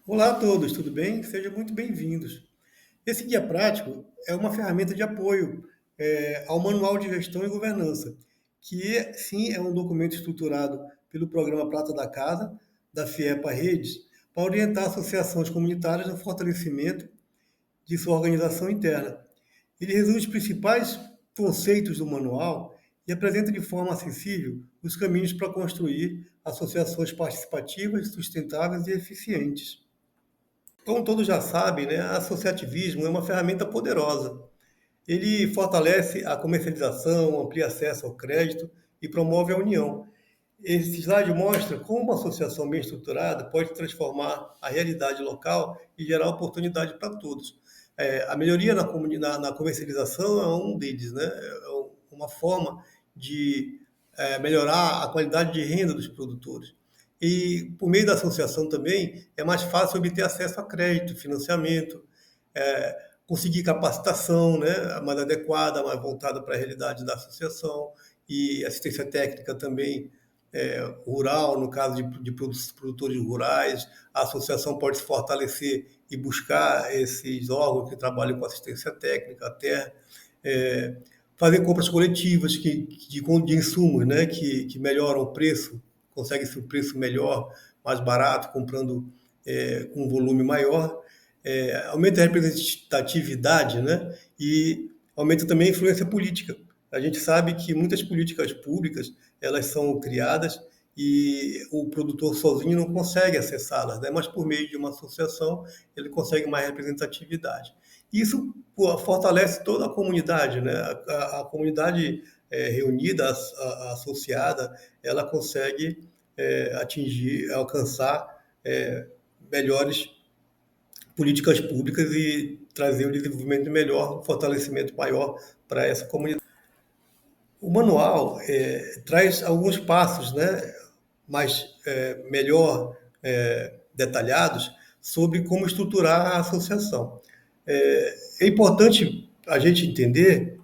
Olá a todos, tudo bem? Sejam muito bem-vindos. Esse guia prático é uma ferramenta de apoio ao Manual de Gestão e Governança, que sim é um documento estruturado pelo Programa Prata da Casa, da FIEPA Redes, para orientar associações comunitárias no fortalecimento de sua organização interna. Ele resume os principais conceitos do manual e apresenta de forma acessível os caminhos para construir associações participativas, sustentáveis e eficientes. Como todos já sabem, né, associativismo é uma ferramenta poderosa. Ele fortalece a comercialização, amplia acesso ao crédito e promove a união. Esse slide mostra como uma associação bem estruturada pode transformar a realidade local e gerar oportunidade para todos. A melhoria na comercialização é um deles, né? Uma forma de melhorar a qualidade de renda dos produtores. E por meio da associação também é mais fácil obter acesso a crédito, financiamento, conseguir capacitação, né, mais adequada, mais voltada para a realidade da associação e assistência técnica também rural, no caso de produtores rurais. A associação pode se fortalecer e buscar esses órgãos que trabalham com assistência técnica, até fazer compras coletivas de insumos, né, que melhoram o preço, consegue-se um preço melhor, mais barato, comprando com um volume maior. Aumenta a representatividade, né, e aumenta também a influência política. A gente sabe que muitas políticas públicas elas são criadas e o produtor sozinho não consegue acessá-las, né? Mas por meio de uma associação ele consegue mais representatividade. Isso fortalece toda a comunidade, né? A comunidade reunida, associada, ela consegue atingir, alcançar melhores políticas públicas e trazer um desenvolvimento melhor, um fortalecimento maior para essa comunidade. O manual traz alguns passos, né, mais melhor detalhados sobre como estruturar a associação. É importante a gente entender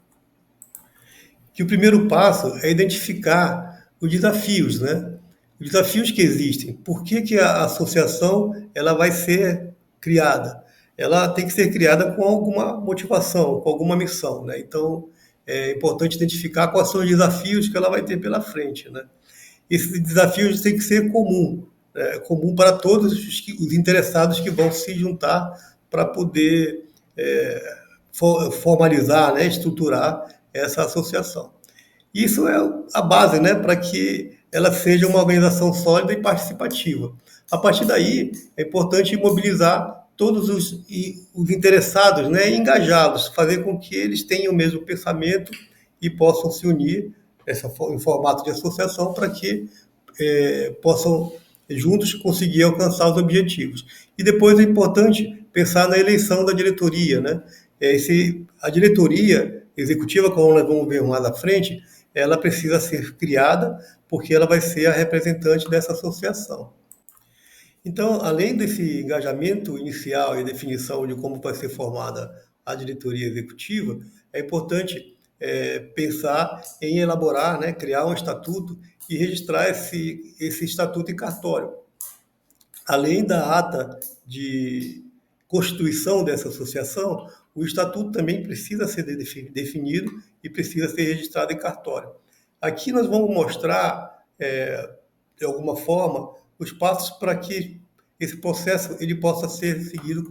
que o primeiro passo é identificar os desafios, né? Os desafios que existem. Por que a associação ela vai ser criada? Ela tem que ser criada com alguma motivação, com alguma missão, né? Então, é importante identificar quais são os desafios que ela vai ter pela frente, né? Esses desafios têm que ser comum para todos os interessados que vão se juntar para poder formalizar, né, estruturar essa associação. Isso é a base, né, para que ela seja uma organização sólida e participativa. A partir daí, é importante mobilizar todos os interessados, né, e engajá-los, fazer com que eles tenham o mesmo pensamento e possam se unir em formato de associação para que possam juntos conseguir alcançar os objetivos. E depois é importante pensar na eleição da diretoria, né? A diretoria executiva, como nós vamos ver mais à frente, ela precisa ser criada porque ela vai ser a representante dessa associação. Então, além desse engajamento inicial e definição de como vai ser formada a diretoria executiva, é importante pensar em elaborar, né, criar um estatuto e registrar esse estatuto em cartório. Além da ata de constituição dessa associação, o estatuto também precisa ser definido e precisa ser registrado em cartório. Aqui nós vamos mostrar, de alguma forma, os passos para que esse processo ele possa ser seguido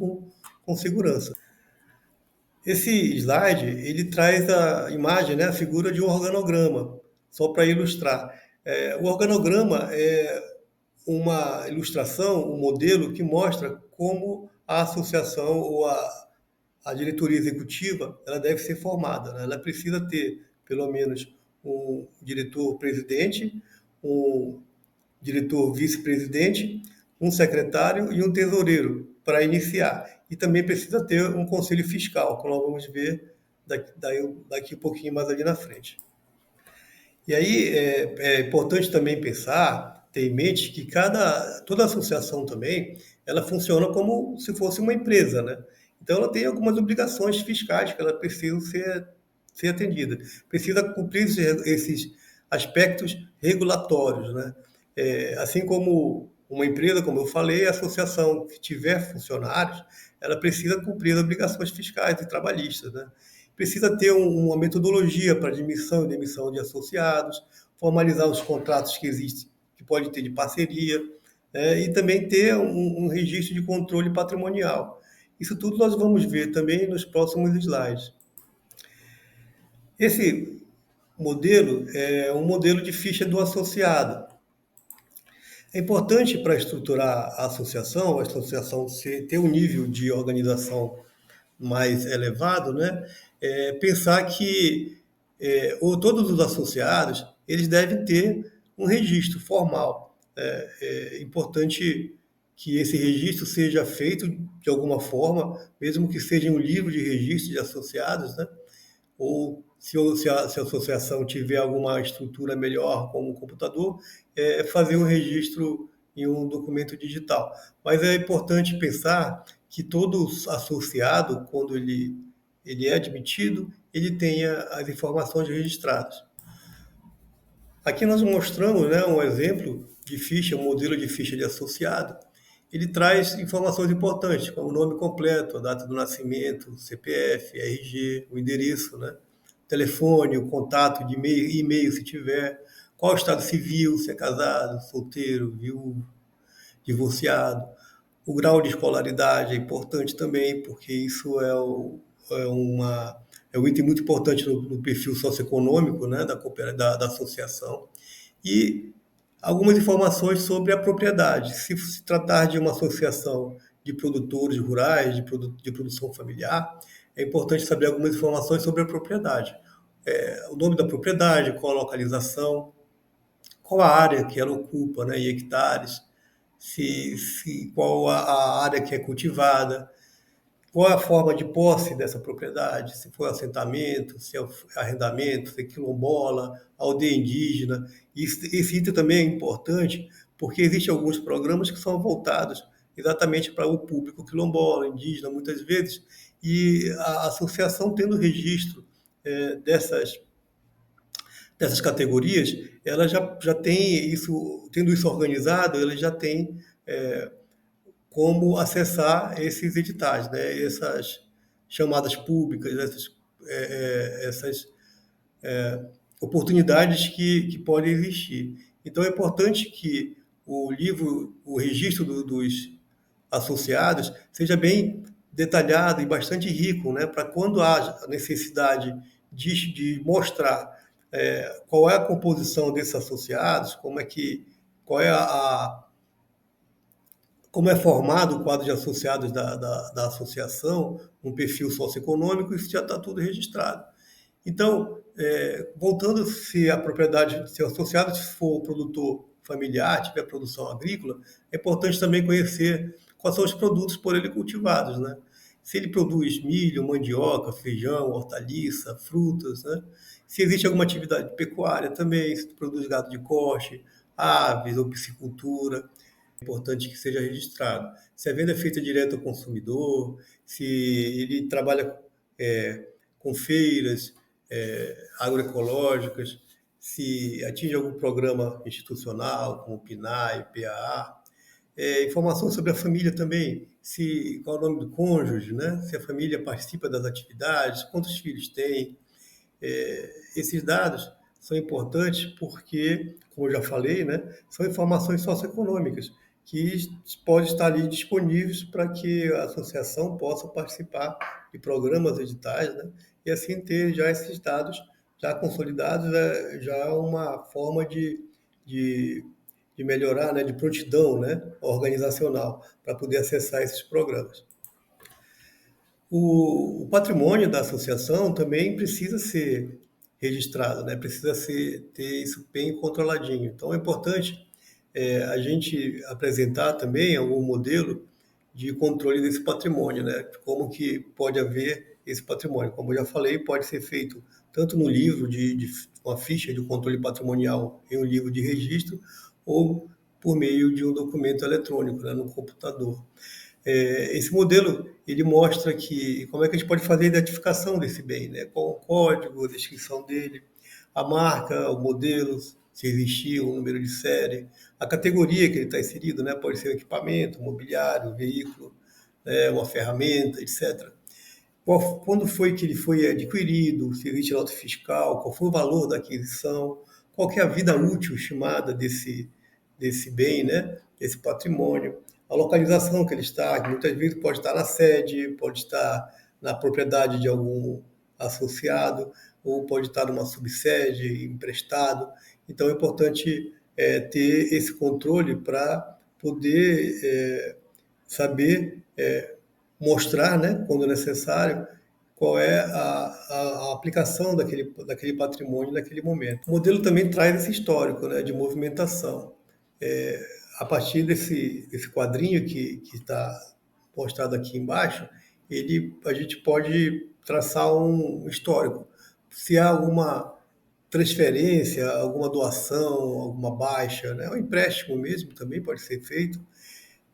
com segurança. Esse slide ele traz a imagem, né, a figura de um organograma, só para ilustrar. O organograma é uma ilustração, um modelo que mostra como a associação ou a diretoria executiva ela deve ser formada, né? Ela precisa ter pelo menos um diretor-presidente, um diretor vice-presidente, um secretário e um tesoureiro para iniciar. E também precisa ter um conselho fiscal, como nós vamos ver daqui um pouquinho mais ali na frente. E aí é importante também pensar, ter em mente que toda associação também, ela funciona como se fosse uma empresa, né? Então ela tem algumas obrigações fiscais que ela precisa ser atendida. Precisa cumprir esses aspectos regulatórios, né? Assim como Uma empresa, como eu falei, a associação que tiver funcionários, ela precisa cumprir as obrigações fiscais e trabalhistas, né? Precisa ter uma metodologia para admissão e demissão de associados, formalizar os contratos que existem, que pode ter de parceria, né? E também ter um registro de controle patrimonial. Isso tudo nós vamos ver também nos próximos slides. Esse modelo é um modelo de ficha do associado. É importante para estruturar a associação ter um nível de organização mais elevado, né? Pensar que todos os associados eles devem ter um registro formal. É importante que esse registro seja feito de alguma forma, mesmo que seja um livro de registro de associados, né? Ou se a associação tiver alguma estrutura melhor, como um computador, fazer um registro em um documento digital. Mas é importante pensar que todo associado, quando ele é admitido, ele tenha as informações registradas. Aqui nós mostramos, né, um exemplo de ficha, um modelo de ficha de associado. Ele traz informações importantes, como o nome completo, a data do nascimento, CPF, RG, o endereço, né? Telefone, o contato de e-mail se tiver, qual o estado civil, se é casado, solteiro, viúvo, divorciado. O grau de escolaridade é importante também, porque isso é um item muito importante no perfil socioeconômico, né, da associação. E algumas informações sobre a propriedade. Se tratar de uma associação de produtores rurais, de produção familiar, é importante saber algumas informações sobre a propriedade. O nome da propriedade, qual a localização, qual a área que ela ocupa, né, em hectares, qual a área que é cultivada, qual é a forma de posse dessa propriedade, se foi assentamento, se é arrendamento, se é quilombola, aldeia indígena. Esse item também é importante porque existem alguns programas que são voltados exatamente para o público quilombola, indígena, muitas vezes, e a associação tendo registro dessas categorias, ela já tem isso, tendo isso organizado, ela já tem como acessar esses editais, né? Essas chamadas públicas, essas oportunidades que podem existir. Então é importante que o registro dos associados seja bem detalhado e bastante rico, né? Para quando haja a necessidade de mostrar qual é a composição desses associados, qual é como é formado o quadro de associados da associação, um perfil socioeconômico, isso já está tudo registrado. Então, voltando, se o associado for um produtor familiar, tiver produção agrícola, é importante também conhecer quais são os produtos por ele cultivados, né? Se ele produz milho, mandioca, feijão, hortaliça, frutas, né? Se existe alguma atividade pecuária também, se produz gado de corte, aves ou piscicultura, é importante que seja registrado. Se a venda é feita direto ao consumidor, se ele trabalha com feiras agroecológicas, se atinge algum programa institucional, como PNAE, PAA, informação sobre a família também, qual é o nome do cônjuge, né? Se a família participa das atividades, quantos filhos tem. Esses dados são importantes porque, como eu já falei, né, são informações socioeconômicas que podem estar ali disponíveis para que a associação possa participar de programas editais, né, e assim ter já esses dados já consolidados, já é uma forma de, de melhorar, né, de prontidão, né, organizacional para poder acessar esses programas. O patrimônio da associação também precisa ser registrado, né? Precisa ter isso bem controladinho. Então é importante a gente apresentar também algum modelo de controle desse patrimônio, né? Como que pode haver esse patrimônio. Como eu já falei, pode ser feito tanto no livro de uma ficha de controle patrimonial em um livro de registro ou por meio de um documento eletrônico, né, no computador. Esse modelo ele mostra como é que a gente pode fazer a identificação desse bem, né? Qual o código, a descrição dele, a marca, o modelo, se existir um número de série, a categoria que ele está inserido, né? Pode ser um equipamento, um mobiliário, um veículo, né? Uma ferramenta, etc. Quando foi que ele foi adquirido, se existe nota fiscal, qual foi o valor da aquisição, qual que é a vida útil estimada desse bem, né? Desse patrimônio, a localização que ele está, que muitas vezes pode estar na sede, pode estar na propriedade de algum associado, ou pode estar numa subsede, emprestado. Então é importante ter esse controle para poder saber mostrar, né, quando necessário, qual é a aplicação daquele patrimônio naquele momento. O modelo também traz esse histórico, né, de movimentação. A partir desse quadrinho que está postado aqui embaixo, a gente pode traçar um histórico. Se há alguma transferência, alguma doação, alguma baixa, né, um empréstimo mesmo também pode ser feito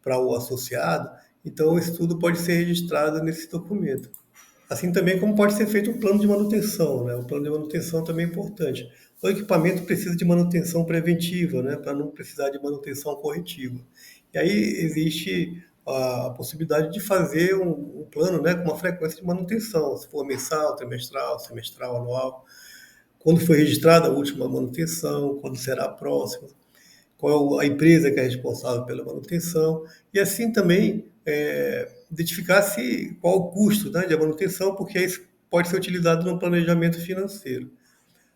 para o associado, então isso tudo pode ser registrado nesse documento. Assim também como pode ser feito um plano de manutenção, né? O plano de manutenção também é importante. O equipamento precisa de manutenção preventiva, né? Para não precisar de manutenção corretiva. E aí existe a possibilidade de fazer um plano, né, com uma frequência de manutenção, se for mensal, trimestral, semestral, anual. Quando foi registrada a última manutenção, quando será a próxima, qual a empresa que é responsável pela manutenção, e assim também identificar qual o custo, né, de manutenção, porque isso pode ser utilizado no planejamento financeiro.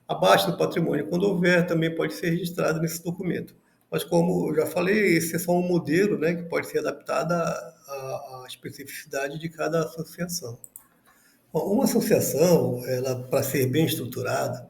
Abaixo do patrimônio, quando houver, também pode ser registrado nesse documento. Mas como eu já falei, esse é só um modelo, né, que pode ser adaptado à especificidade de cada associação. Bom, uma associação, ela, para ser bem estruturada,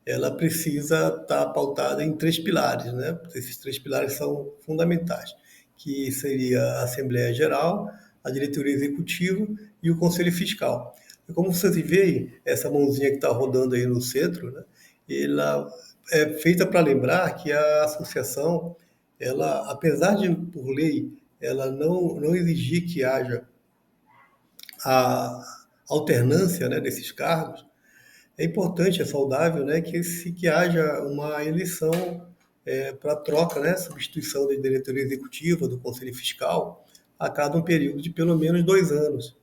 ela precisa estar pautada em três pilares, né? Esses três pilares são fundamentais, que seria a Assembleia Geral, a Diretoria Executiva e o Conselho Fiscal. E como vocês veem, essa mãozinha que está rodando aí no centro, né? Ela é feita para lembrar que a associação, ela, apesar de, por lei, ela não exigir que haja a alternância, né, desses cargos, é importante, é saudável, né, que haja uma eleição para troca, né, substituição da diretoria executiva, do Conselho Fiscal, a cada um período de pelo menos 2 anos.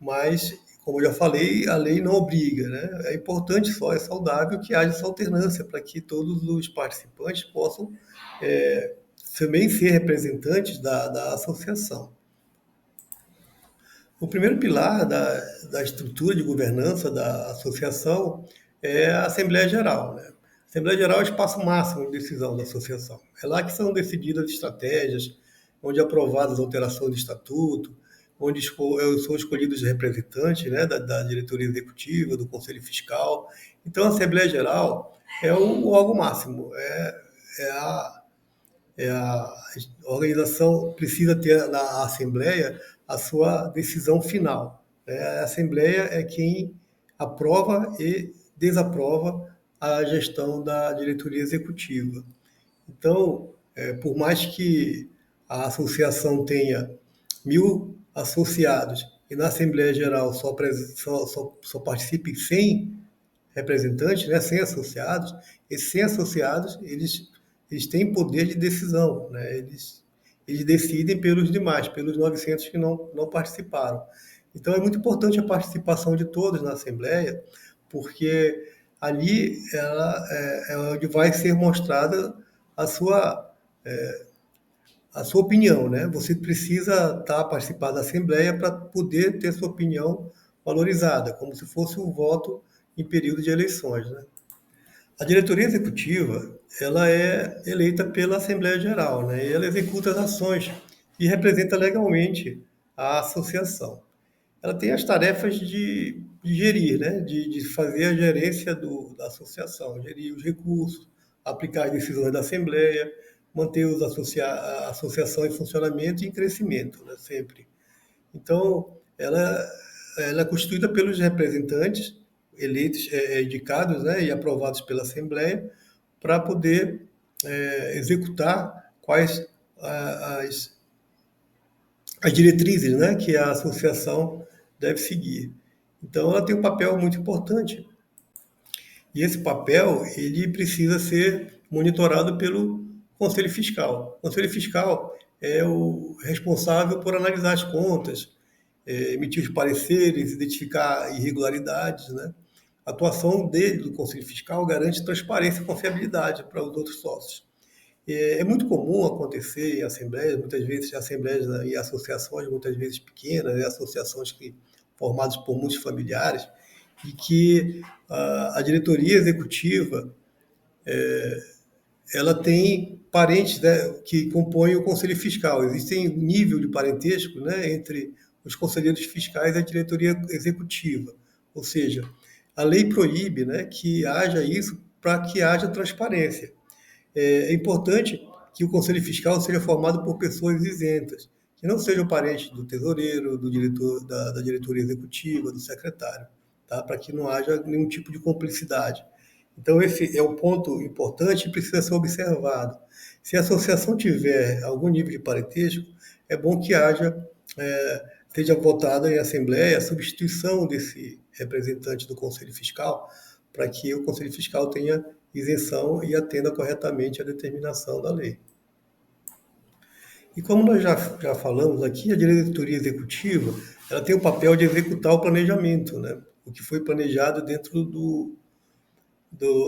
Mas, como eu já falei, a lei não obriga, né? É importante só, é saudável que haja essa alternância para que todos os participantes possam também ser representantes da associação. O primeiro pilar da estrutura de governança da associação é a Assembleia Geral, né? A Assembleia Geral é o espaço máximo de decisão da associação. É lá que são decididas estratégias, onde é aprovadas alterações do estatuto, onde são escolhidos os representantes, né, da diretoria executiva, do Conselho Fiscal. Então, a Assembleia Geral é o órgão máximo, é a organização precisa ter na Assembleia a sua decisão final, né? A Assembleia é quem aprova e desaprova a gestão da diretoria executiva. Então, por mais que a associação tenha 1.000 associados e na Assembleia Geral só participem 100 representantes, né, 100 associados, esses 100 associados, eles têm poder de decisão, né? Eles decidem pelos demais, pelos 900 que não participaram. Então, é muito importante a participação de todos na Assembleia, porque ali é onde vai ser mostrada a sua, a sua opinião, né? Você precisa participar da Assembleia para poder ter sua opinião valorizada, como se fosse um voto em período de eleições, né? A diretoria executiva, ela é eleita pela Assembleia Geral, né? E ela executa as ações e representa legalmente a associação. Ela tem as tarefas de gerir, né? De fazer a gerência da associação, gerir os recursos, aplicar as decisões da Assembleia, manter a associação em funcionamento e em crescimento, né? Sempre. Então, ela é constituída pelos representantes eleitos, indicados, né, e aprovados pela Assembleia, para poder executar quais as diretrizes, né, que a associação deve seguir. Então, ela tem um papel muito importante. E esse papel ele precisa ser monitorado pelo Conselho Fiscal. O Conselho Fiscal é o responsável por analisar as contas, emitir os pareceres, identificar irregularidades, né? A atuação dele, do Conselho Fiscal, garante transparência e confiabilidade para os outros sócios. É muito comum acontecer em assembleias, muitas vezes assembleias e associações, muitas vezes pequenas, associações formadas por muitos familiares, e que a diretoria executiva ela tem parentes, né, que compõem o conselho fiscal. Existe um nível de parentesco, né, entre os conselheiros fiscais e a diretoria executiva. Ou seja, a lei proíbe, né, que haja isso para que haja transparência. É importante que o conselho fiscal seja formado por pessoas isentas, que não sejam parentes do tesoureiro, do diretor, da diretoria executiva, do secretário, tá? Para que não haja nenhum tipo de cumplicidade. Então, esse é um ponto importante e precisa ser observado. Se a associação tiver algum nível de parentesco, é bom que seja votada em assembleia a substituição desse representante do Conselho Fiscal, para que o Conselho Fiscal tenha isenção e atenda corretamente a determinação da lei. E como nós já falamos aqui, a diretoria executiva ela tem o papel de executar o planejamento, né? O que foi planejado dentro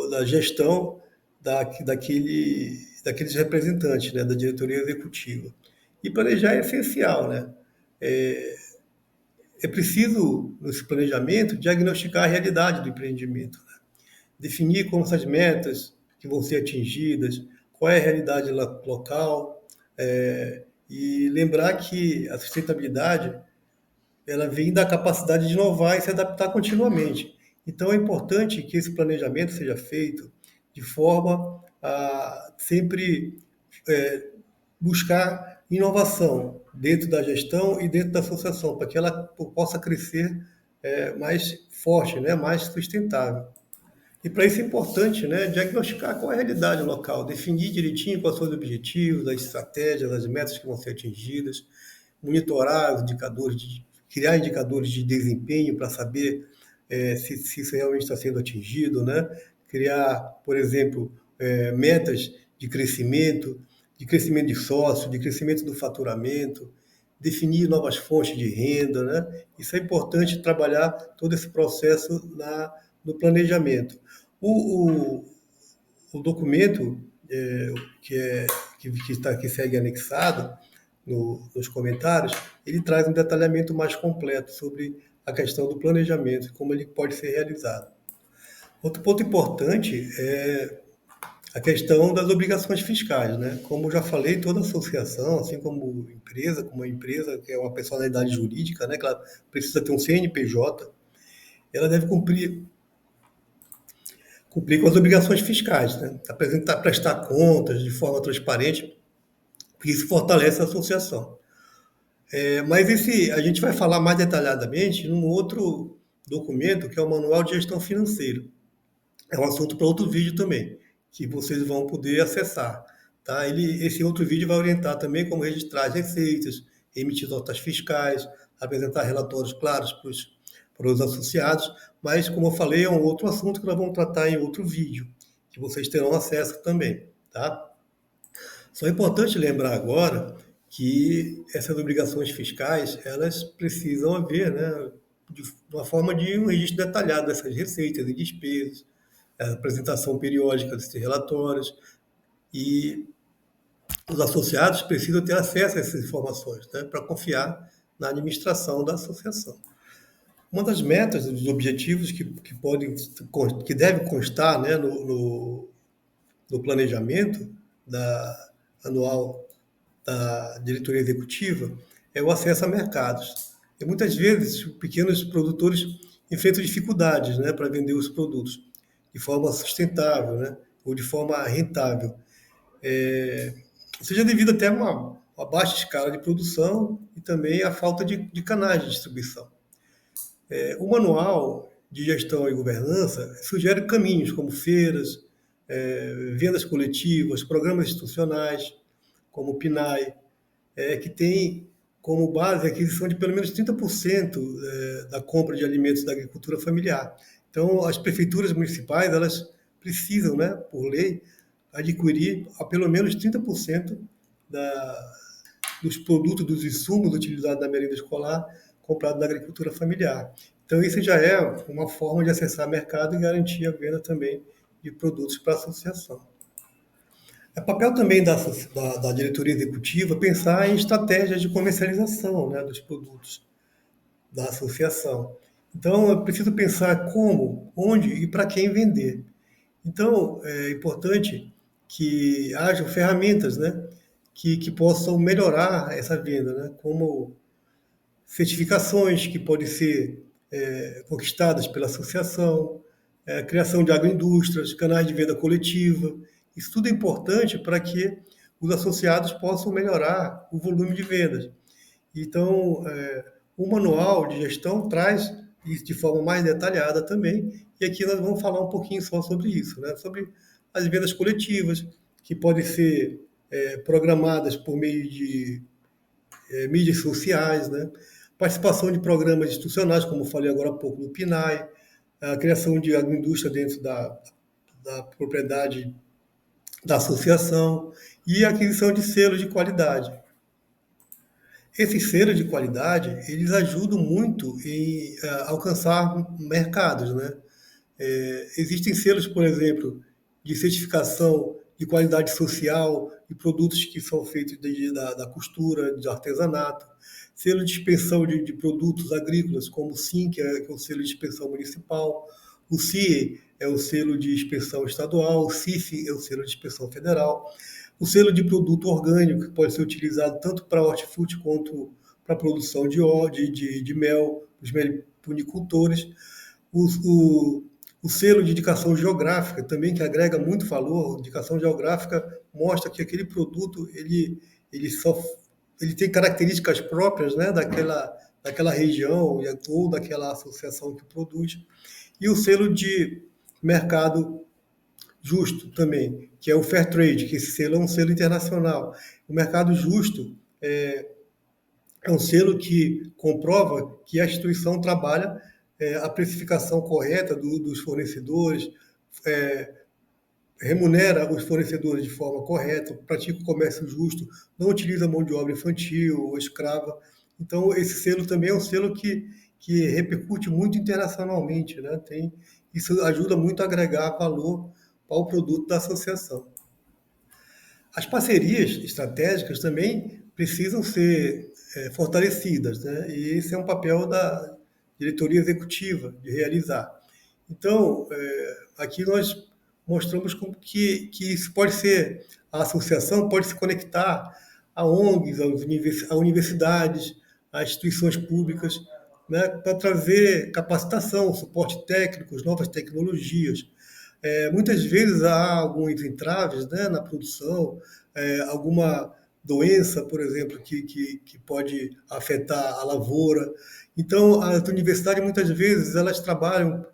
da gestão daqueles representantes, né? Da diretoria executiva. E planejar é essencial, né? É preciso, nesse planejamento, diagnosticar a realidade do empreendimento, né? Definir como essas metas que vão ser atingidas, qual é a realidade local, e lembrar que a sustentabilidade ela vem da capacidade de inovar e se adaptar continuamente. Então é importante que esse planejamento seja feito de forma a sempre buscar inovação dentro da gestão e dentro da associação, para que ela possa crescer mais forte, né, mais sustentável. E para isso é importante, né, diagnosticar qual é a realidade local, definir direitinho quais são os objetivos, as estratégias, as metas que vão ser atingidas, monitorar os indicadores, criar indicadores de desempenho para saber se isso realmente está sendo atingido, né? Criar, por exemplo, metas de crescimento de sócio, de crescimento do faturamento, definir novas fontes de renda, né? Isso é importante trabalhar todo esse processo no planejamento. O documento que segue anexado nos comentários, ele traz um detalhamento mais completo sobre a questão do planejamento e como ele pode ser realizado. Outro ponto importante é a questão das obrigações fiscais, né? Como já falei, toda associação, assim como uma empresa que é uma personalidade jurídica, né, que ela precisa ter um CNPJ, ela deve cumprir com as obrigações fiscais, né? Prestar contas de forma transparente, porque isso fortalece a associação. Mas a gente vai falar mais detalhadamente num outro documento, que é o Manual de Gestão Financeira. É um assunto para outro vídeo também, que vocês vão poder acessar. Tá? Esse outro vídeo vai orientar também como registrar as receitas, emitir notas fiscais, apresentar relatórios claros para os associados, mas, como eu falei, é um outro assunto que nós vamos tratar em outro vídeo, que vocês terão acesso também. Tá? Só é importante lembrar agora que essas obrigações fiscais, elas precisam haver, né, de uma forma de um registro detalhado dessas receitas e despesas, a apresentação periódica desses relatórios, e os associados precisam ter acesso a essas informações, né, para confiar na administração da associação. Uma das metas, dos objetivos que devem constar, né, no planejamento anual da diretoria executiva é o acesso a mercados. E muitas vezes pequenos produtores enfrentam dificuldades, né, para vender os produtos de forma sustentável, né, ou de forma rentável. Seja devido até a uma baixa escala de produção e também a falta de canais de distribuição. O manual de gestão e governança sugere caminhos como feiras, vendas coletivas, programas institucionais, como o PNAE, que tem como base a aquisição de pelo menos 30% da compra de alimentos da agricultura familiar. Então, as prefeituras municipais, elas precisam, né, por lei, adquirir a pelo menos 30% dos produtos, dos insumos utilizados na merenda escolar comprados na agricultura familiar. Então, isso já é uma forma de acessar mercado e garantir a venda também de produtos para a associação. É papel também da diretoria executiva pensar em estratégias de comercialização, né, dos produtos da associação. Então, é preciso pensar como, onde e para quem vender. Então, é importante que hajam ferramentas, né, que possam melhorar essa venda, né, como certificações que podem ser conquistadas pela associação, criação de agroindústrias, canais de venda coletiva. Isso tudo é importante para que os associados possam melhorar o volume de vendas. Então, o manual de gestão traz isso de forma mais detalhada também, e aqui nós vamos falar um pouquinho só sobre isso, né? Sobre as vendas coletivas, que podem ser programadas por meio de mídias sociais, né? Participação de programas institucionais, como eu falei agora há pouco, no PNAE, a criação de agroindústria dentro da propriedade da associação e a aquisição de selos de qualidade. Esses selos de qualidade, eles ajudam muito em alcançar mercados, né? Existem selos, por exemplo, de certificação de qualidade social de produtos que são feitos da costura, do artesanato, selo de inspeção de produtos agrícolas, como o SIM, que é o selo de inspeção municipal, o CIE é o selo de inspeção estadual, o CIF é o selo de inspeção federal, o selo de produto orgânico, que pode ser utilizado tanto para hortifruti quanto para a produção de mel, os meliponicultores, o, o selo de indicação geográfica também, que agrega muito valor. A indicação geográfica mostra que aquele produto ele tem características próprias, né, daquela região ou daquela associação que produz. E o selo de mercado justo também, que é o Fair Trade, que esse selo é um selo internacional. O mercado justo é um selo que comprova que a instituição trabalha a precificação correta dos fornecedores, remunera os fornecedores de forma correta, pratica o comércio justo, não utiliza mão de obra infantil ou escrava. Então, esse selo também é um selo que repercute muito internacionalmente, né? Isso ajuda muito a agregar valor ao produto da associação. As parcerias estratégicas também precisam ser fortalecidas, né? E esse é um papel da diretoria executiva de realizar. Então, aqui nós mostramos como que isso pode ser, a associação pode se conectar a ONGs, a universidades, a instituições públicas, né, para trazer capacitação, suporte técnico, novas tecnologias. Muitas vezes há alguns entraves, né, na produção, alguma doença, por exemplo, que pode afetar a lavoura. Então, as universidades, muitas vezes, elas trabalham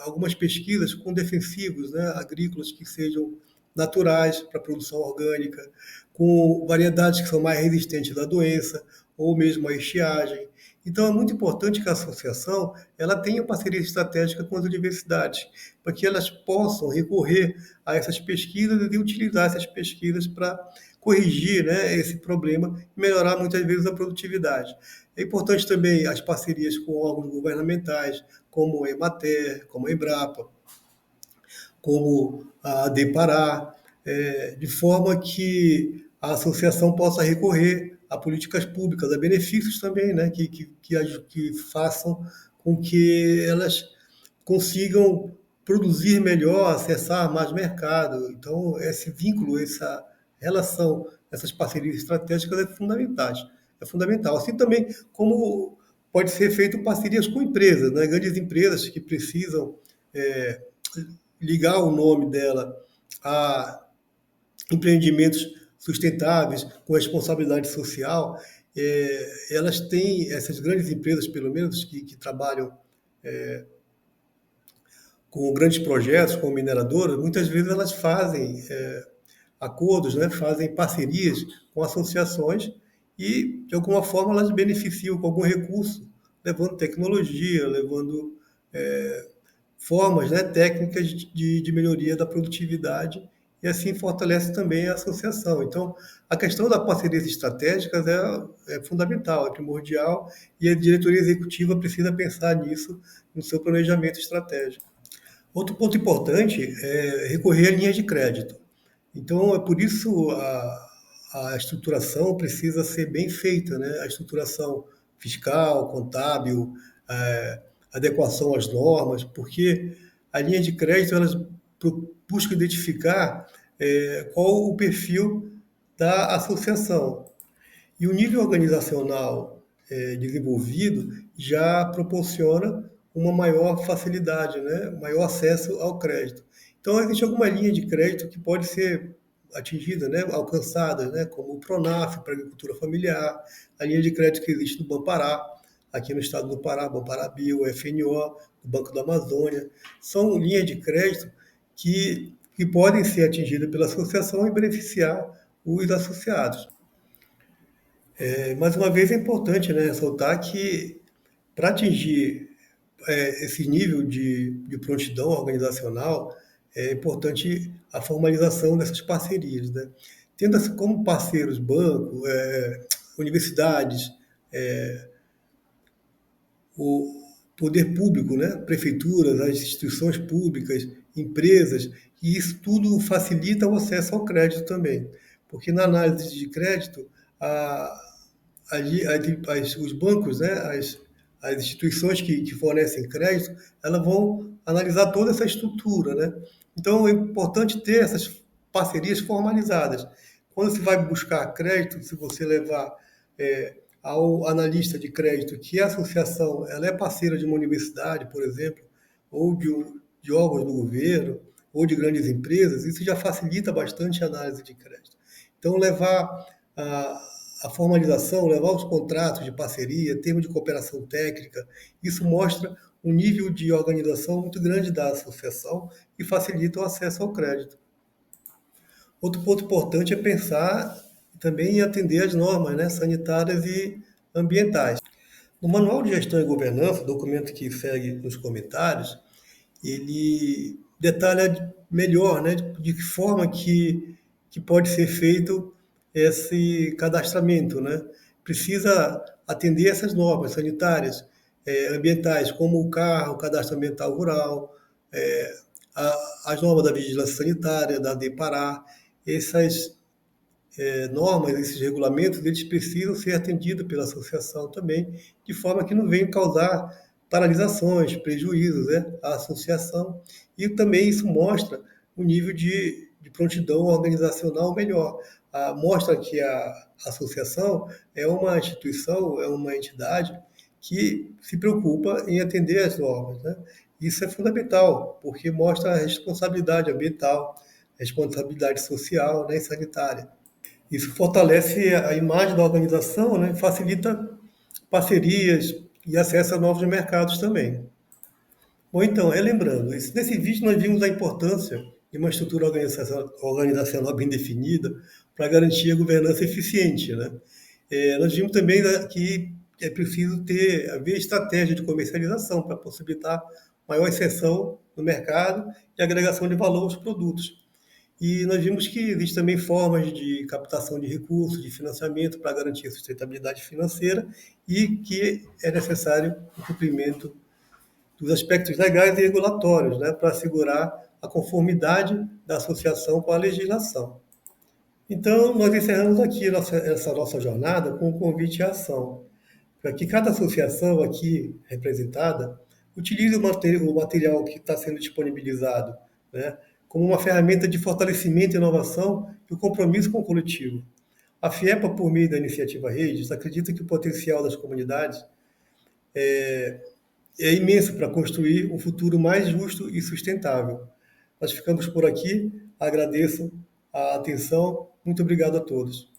algumas pesquisas com defensivos, né, agrícolas que sejam naturais para a produção orgânica, com variedades que são mais resistentes à doença ou mesmo à estiagem. Então, é muito importante que a associação ela tenha parceria estratégica com as universidades, para que elas possam recorrer a essas pesquisas e utilizar essas pesquisas para corrigir, né, esse problema e melhorar muitas vezes a produtividade. É importante também as parcerias com órgãos governamentais, como a Emater, como a Embrapa, como a Depará, de forma que a associação possa recorrer a políticas públicas, a benefícios também, né, que façam com que elas consigam produzir melhor, acessar mais mercado. Então, esse vínculo, essa relação, essas parcerias estratégicas é fundamental. Assim também como pode ser feito parcerias com empresas, né, grandes empresas que precisam ligar o nome dela a empreendimentos sustentáveis, com responsabilidade social. Elas têm, essas grandes empresas, pelo menos, que trabalham com grandes projetos, com mineradoras, muitas vezes elas fazem acordos, né, fazem parcerias com associações e, de alguma forma, elas beneficiam com algum recurso, levando tecnologia, levando formas, né, técnicas de melhoria da produtividade e assim fortalece também a associação. Então, a questão das parcerias estratégicas é fundamental, é primordial, e a diretoria executiva precisa pensar nisso no seu planejamento estratégico. Outro ponto importante é recorrer a linhas de crédito. Então, é por isso a estruturação precisa ser bem feita, né? A estruturação fiscal, contábil, adequação às normas, porque a linha de crédito elas busca identificar qual o perfil da associação. E o nível organizacional desenvolvido já proporciona uma maior facilidade, né? Maior acesso ao crédito. Então, existe alguma linha de crédito que pode ser atingida, né? Alcançada, né? Como o Pronaf para a agricultura familiar, a linha de crédito que existe no Banpará, aqui no estado do Pará, Banpará Bio, FNO, o Banco da Amazônia. São linhas de crédito que podem ser atingidas pela associação e beneficiar os associados. Mais uma vez é importante, né, ressaltar que para atingir esse nível de prontidão organizacional, é importante a formalização dessas parcerias, né? Tendo como parceiros bancos, universidades, o poder público, né? Prefeituras, as instituições públicas, empresas, e isso tudo facilita o acesso ao crédito também. Porque na análise de crédito, a, os bancos, né? As instituições que fornecem crédito, elas vão analisar toda essa estrutura, né? Então é importante ter essas parcerias formalizadas. Quando você vai buscar crédito, se você levar ao analista de crédito que a associação ela é parceira de uma universidade, por exemplo, ou de órgãos do governo, ou de grandes empresas, isso já facilita bastante a análise de crédito. Então, levar a formalização, levar os contratos de parceria, termos de cooperação técnica, isso mostra um nível de organização muito grande da associação e facilita o acesso ao crédito. Outro ponto importante é pensar também em atender às normas, né, sanitárias e ambientais. No Manual de Gestão e Governança, documento que segue nos comentários, ele detalha melhor, né, de que forma que pode ser feito esse cadastramento, né? Precisa atender essas normas sanitárias, ambientais, como o CAR, o Cadastro Ambiental Rural, as normas da Vigilância Sanitária, da DEPARÁ, essas normas, esses regulamentos, eles precisam ser atendidos pela associação também, de forma que não venham causar paralisações, prejuízos, né, à associação. E também isso mostra um nível de prontidão organizacional melhor. Mostra que a associação é uma instituição, é uma entidade que se preocupa em atender às normas, né? Isso é fundamental, porque mostra a responsabilidade ambiental, responsabilidade social, né, e sanitária. Isso fortalece a imagem da organização, né? Facilita parcerias e acesso a novos mercados também. Bom, então, relembrando, nesse vídeo nós vimos a importância de uma estrutura organizacional bem definida para garantir a governança eficiente, né? Nós vimos também, né, que é preciso haver estratégia de comercialização para possibilitar maior inserção no mercado e agregação de valor aos produtos. E nós vimos que existem também formas de captação de recursos, de financiamento para garantir a sustentabilidade financeira e que é necessário o cumprimento dos aspectos legais e regulatórios, né, para assegurar a conformidade da associação com a legislação. Então, nós encerramos aqui essa nossa jornada com um convite à ação, para que cada associação aqui representada utilize o material que está sendo disponibilizado, né, como uma ferramenta de fortalecimento e inovação e o compromisso com o coletivo. A FIEPA, por meio da iniciativa Redes, acredita que o potencial das comunidades é imenso para construir um futuro mais justo e sustentável. Nós ficamos por aqui, agradeço a atenção, muito obrigado a todos.